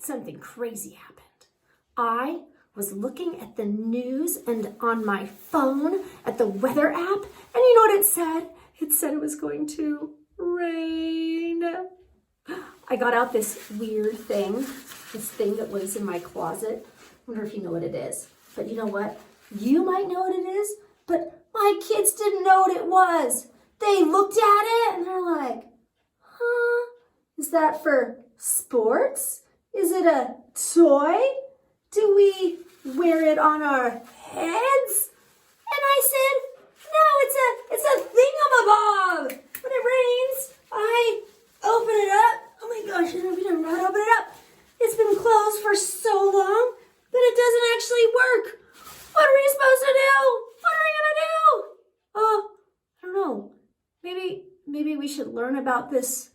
something crazy happened. I was looking at the news and on my phone at the weather app, and you know what it said? It said it was going to rain. I got out this weird thing, this thing that lives in my closet. I wonder if you know what it is. But you know what? You might know what it is, but my kids didn't know what it was. They looked at it and they're like, huh? Is that for sports? Is it a toy? Do we wear it on our heads? And I said, no, it's a thingamabob. When it rains, I open it up. Oh my gosh, we didn't know how to open it up. It's been closed for so long that it doesn't actually work. What are we supposed to do? What are we gonna do? Oh, I don't know. Maybe we should learn about this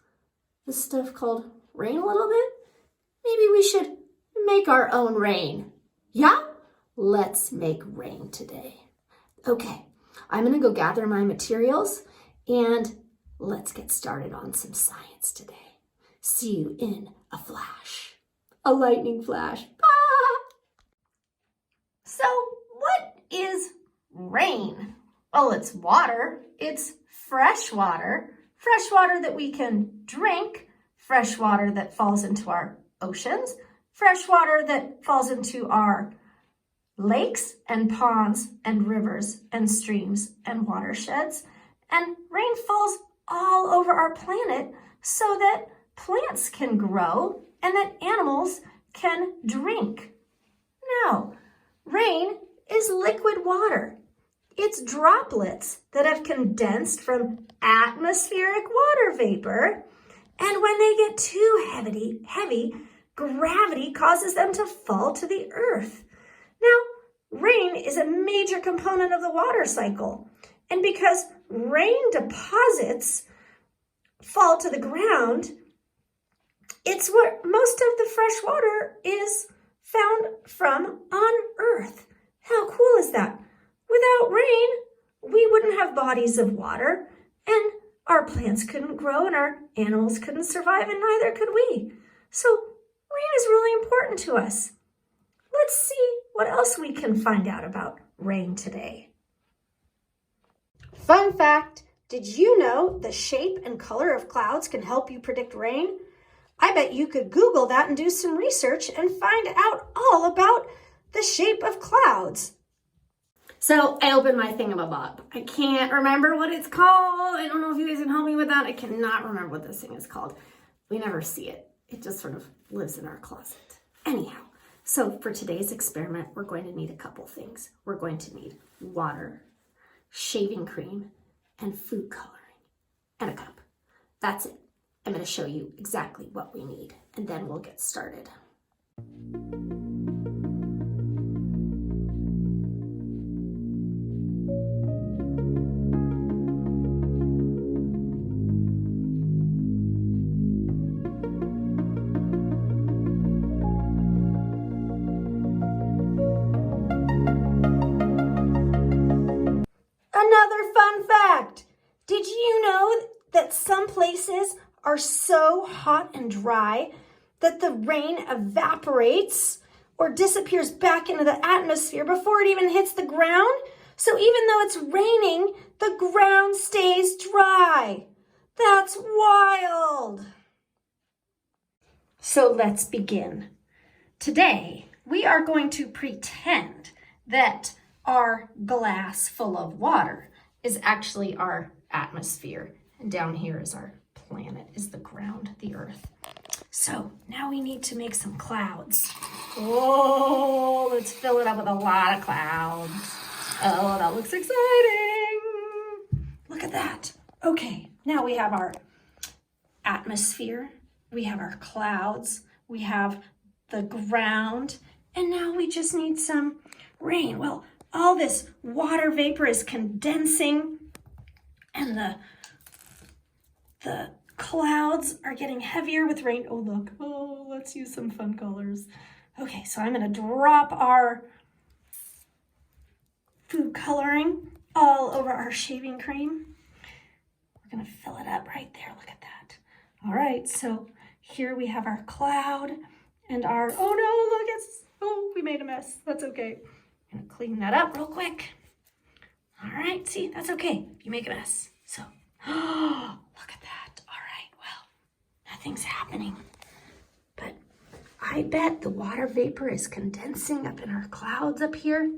stuff called rain a little bit. Maybe we should make our own rain. Yeah? Let's make rain today. Okay, I'm gonna go gather my materials and let's get started on some science today. See you in a flash. A lightning flash. Ah! So what is rain? Well, it's water. It's fresh water. Fresh water that we can drink. Fresh water that falls into our oceans. Fresh water that falls into our lakes and ponds and rivers and streams and watersheds. And rain falls all over our planet so that plants can grow and that animals can drink. Now, rain is liquid water. It's droplets that have condensed from atmospheric water vapor. And when they get too heavy, gravity causes them to fall to the earth. Now, rain is a major component of the water cycle. And because rain deposits fall to the ground, it's where most of the fresh water is found from on Earth. How cool is that? Without rain, we wouldn't have bodies of water, and our plants couldn't grow, and our animals couldn't survive, and neither could we. So rain is really important to us. Let's see what else we can find out about rain today. Fun fact, did you know the shape and color of clouds can help you predict rain? I bet you could Google that and do some research and find out all about the shape of clouds. So I opened my Thingamabob. I can't remember what it's called. I don't know if you guys can help me with that. I cannot remember what this thing is called. We never see it. It just sort of lives in our closet. Anyhow, so for today's experiment, we're going to need a couple things. We're going to need water, shaving cream, and food coloring, and a cup. That's it. I'm going to show you exactly what we need, and then we'll get started. Another fun fact. Did you know that some places are so hot and dry that the rain evaporates or disappears back into the atmosphere before it even hits the ground? So even though it's raining, the ground stays dry. That's wild. So let's begin. Today, we are going to pretend that our glass full of water is actually our atmosphere. And down here is our planet, is the ground, the earth. So now we need to make some clouds. Oh, let's fill it up with a lot of clouds. Oh, that looks exciting. Look at that. Okay, now we have our atmosphere, we have our clouds, we have the ground, and now we just need some rain. Well, all this water vapor is condensing, and the clouds are getting heavier with rain. Oh, look. Oh, let's use some fun colors. Okay, so I'm going to drop our food coloring all over our shaving cream. We're going to fill it up right there. Look at that. All right, so here we have our cloud, And our, oh no, look, we made a mess. That's okay. I'm gonna clean that up real quick. All right, see, that's okay. You make a mess. So, oh, look at that. All right, well, nothing's happening. But I bet the water vapor is condensing up in our clouds up here.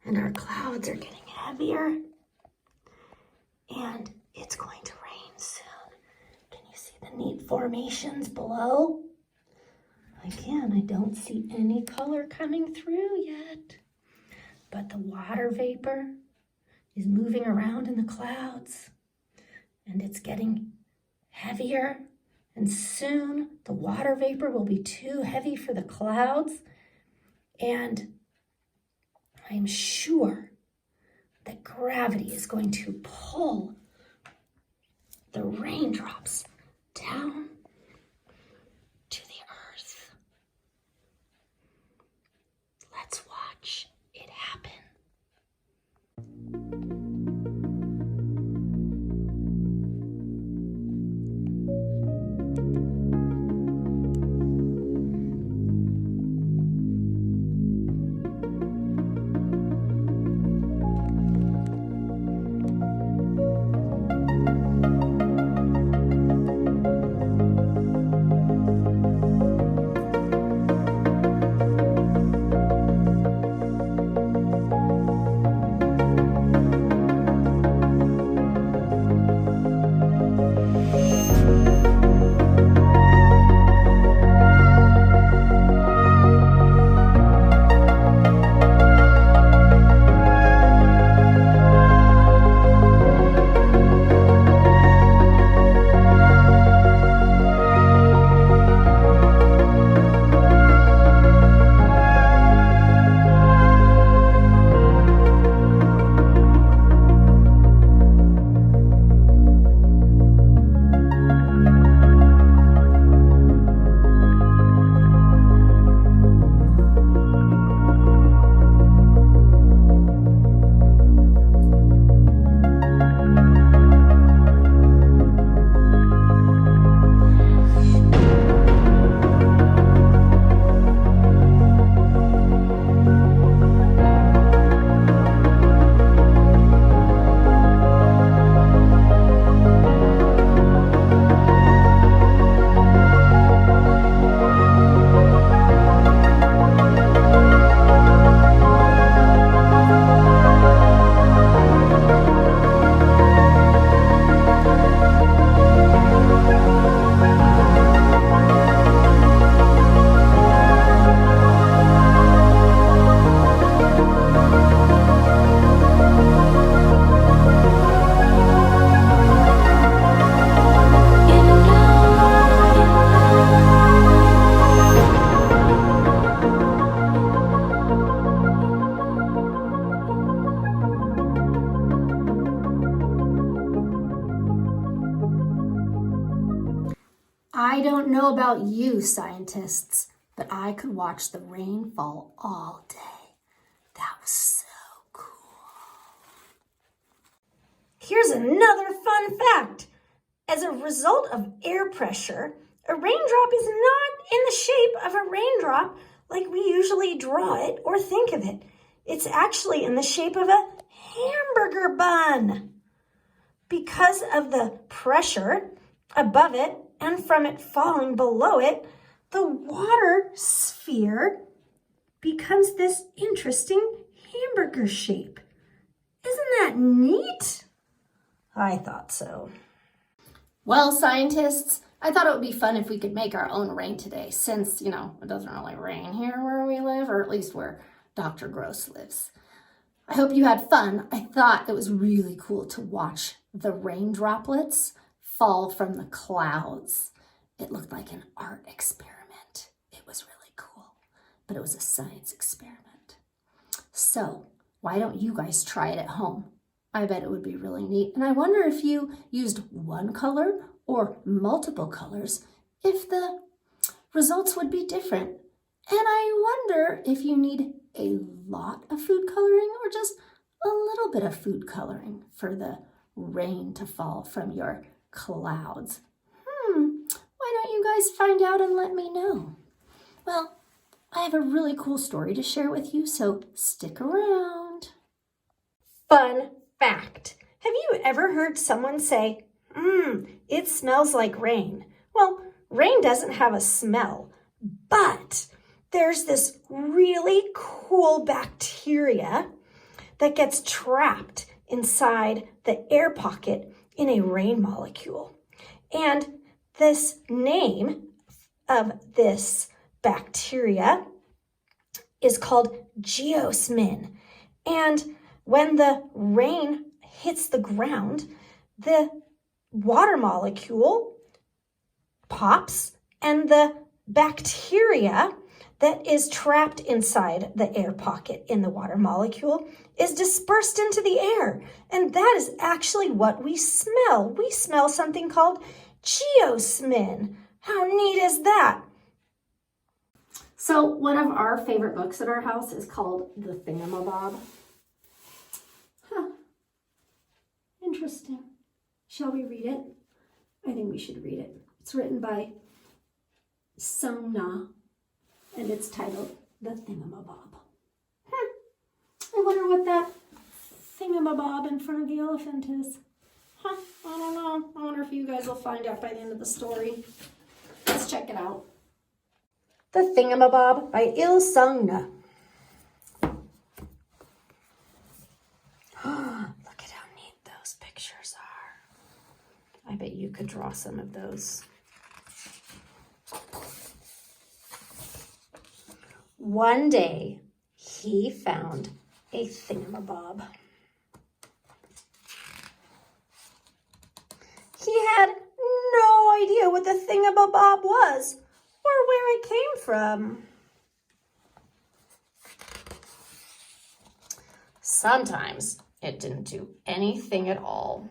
And our clouds are getting heavier. And it's going to rain soon. Can you see the neat formations below? Again, I don't see any color coming through yet. But the water vapor is moving around in the clouds. And it's getting heavier. And soon the water vapor will be too heavy for the clouds. And I'm sure that gravity is going to pull the raindrops down to the earth. Let's watch it happen. I don't know about you scientists, but I could watch the rain fall all day. That was so cool. Here's another fun fact. As a result of air pressure, a raindrop is not in the shape of a raindrop like we usually draw it or think of it. It's actually in the shape of a hamburger bun. Because of the pressure above it and from it falling below it, the water sphere becomes this interesting hamburger shape. Isn't that neat? I thought so. Well, scientists, I thought it would be fun if we could make our own rain today, since, it doesn't really rain here where we live, or at least where Dr. Gross lives. I hope you had fun. I thought it was really cool to watch the rain droplets fall from the clouds. It looked like an art experiment. It was really cool, but it was a science experiment. So why don't you guys try it at home? I bet it would be really neat. And I wonder if you used one color or multiple colors, if the results would be different. And I wonder if you need a lot of food coloring or just a little bit of food coloring for the rain to fall from your clouds. Why don't you guys find out and let me know? Well, I have a really cool story to share with you, so stick around. Fun fact. Have you ever heard someone say, it smells like rain? Well, rain doesn't have a smell, but there's this really cool bacteria that gets trapped inside the air pocket in a rain molecule. And this name of this bacteria is called geosmin. And when the rain hits the ground, the water molecule pops and the bacteria that is trapped inside the air pocket in the water molecule is dispersed into the air. And that is actually what we smell. We smell something called geosmin. How neat is that? So one of our favorite books at our house is called The Thingamabob. Interesting. Shall we read it? I think we should read it. It's written by Sona, and it's titled The Thingamabob. I wonder what that thingamabob in front of the elephant is. I don't know. I wonder if you guys will find out by the end of the story. Let's check it out. The Thingamabob by Sona. Look at how neat those pictures are. I bet you could draw some of those. One day, he found a thingamabob. He had no idea what the thingamabob was or where it came from. Sometimes it didn't do anything at all.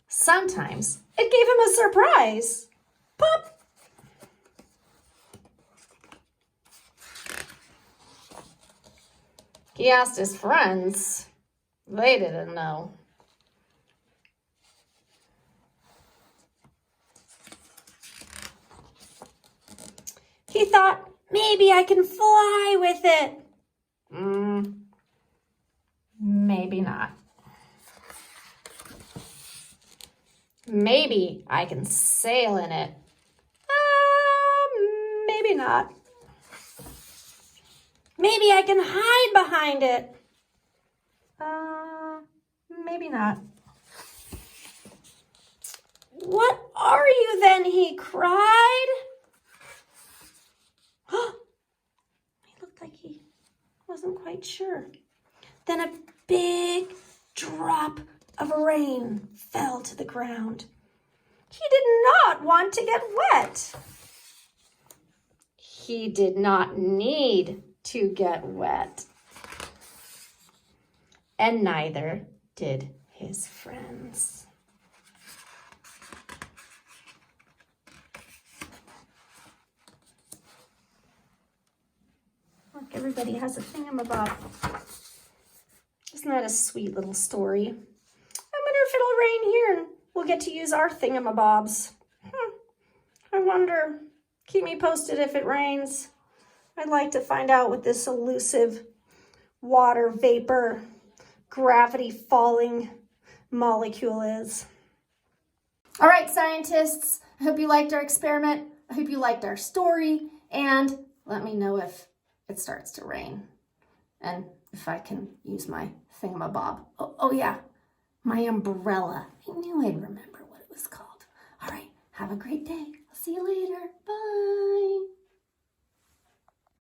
Sometimes it gave him a surprise. Pop! He asked his friends. They didn't know. He thought, maybe I can fly with it. Maybe not. Maybe I can sail in it. Maybe not. Maybe I can hide behind it. Maybe not. What are you then? He cried. He looked like he wasn't quite sure. Then a big drop of rain fell to the ground. He did not want to get wet. He did not need to get wet. And neither did his friends. Look, everybody has a thingamabob. Isn't that a sweet little story? I wonder if it'll rain here and we'll get to use our thingamabobs. I wonder. Keep me posted if it rains. I'd like to find out what this elusive water vapor, gravity falling molecule is. All right, scientists, I hope you liked our experiment. I hope you liked our story, and let me know if it starts to rain and if I can use my thingamabob. Oh yeah, my umbrella. I knew I'd remember what it was called. All right, have a great day. I'll see you later. Bye.